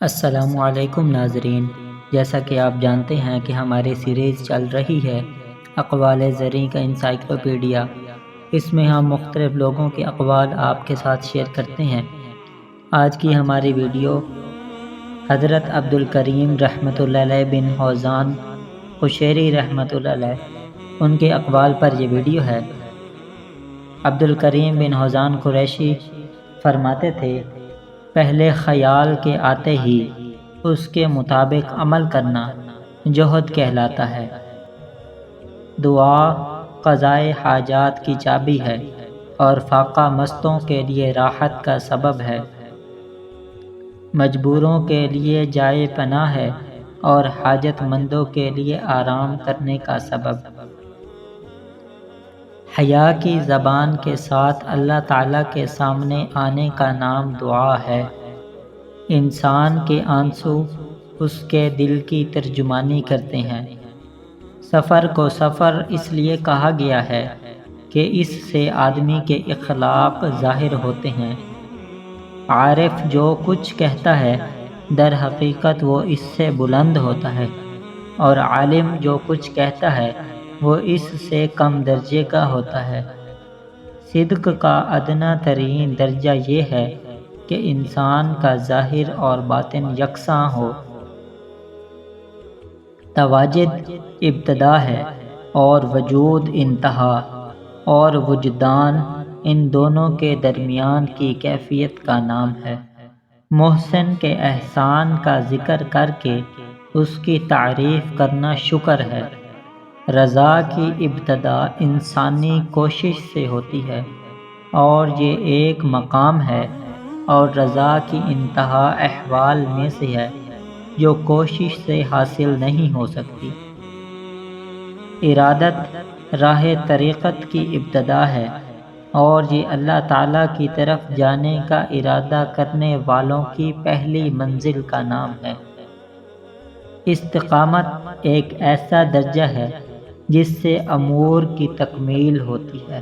السلام علیکم ناظرین، جیسا کہ آپ جانتے ہیں کہ ہماری سیریز چل رہی ہے اقوال زرعی کا انسائکلوپیڈیا۔ اس میں ہم مختلف لوگوں کے اقوال آپ کے ساتھ شیئر کرتے ہیں۔ آج کی ہماری ویڈیو حضرت عبدالکریم رحمۃ اللہ علیہ بن حوزان قشیری رحمۃ اللہ علیہ ان کے اقوال پر یہ ویڈیو ہے۔ عبدالکریم بن حوزان قریشی فرماتے تھے، پہلے خیال کے آتے ہی اس کے مطابق عمل کرنا جوہد کہلاتا ہے۔ دعا قضائے حاجات کی چابی ہے اور فاقہ مستوں کے لیے راحت کا سبب ہے، مجبوروں کے لیے جائے پناہ ہے اور حاجت مندوں کے لیے آرام کرنے کا سبب۔ حیا کی زبان کے ساتھ اللہ تعالیٰ کے سامنے آنے کا نام دعا ہے۔ انسان کے آنسو اس کے دل کی ترجمانی کرتے ہیں۔ سفر کو سفر اس لیے کہا گیا ہے کہ اس سے آدمی کے اخلاق ظاہر ہوتے ہیں۔ عارف جو کچھ کہتا ہے در حقیقت وہ اس سے بلند ہوتا ہے، اور عالم جو کچھ کہتا ہے وہ اس سے کم درجے کا ہوتا ہے۔ صدق کا ادنیٰ ترین درجہ یہ ہے کہ انسان کا ظاہر اور باطن یکساں ہو۔ تواجد ابتدا ہے اور وجود انتہا، اور وجدان ان دونوں کے درمیان کی کیفیت کا نام ہے۔ محسن کے احسان کا ذکر کر کے اس کی تعریف کرنا شکر ہے۔ رضا کی ابتدا انسانی کوشش سے ہوتی ہے اور یہ ایک مقام ہے، اور رضا کی انتہا احوال میں سے ہے جو کوشش سے حاصل نہیں ہو سکتی۔ ارادت راہ طریقت کی ابتدا ہے، اور یہ اللہ تعالیٰ کی طرف جانے کا ارادہ کرنے والوں کی پہلی منزل کا نام ہے۔ استقامت ایک ایسا درجہ ہے جس سے امور کی تکمیل ہوتی ہے۔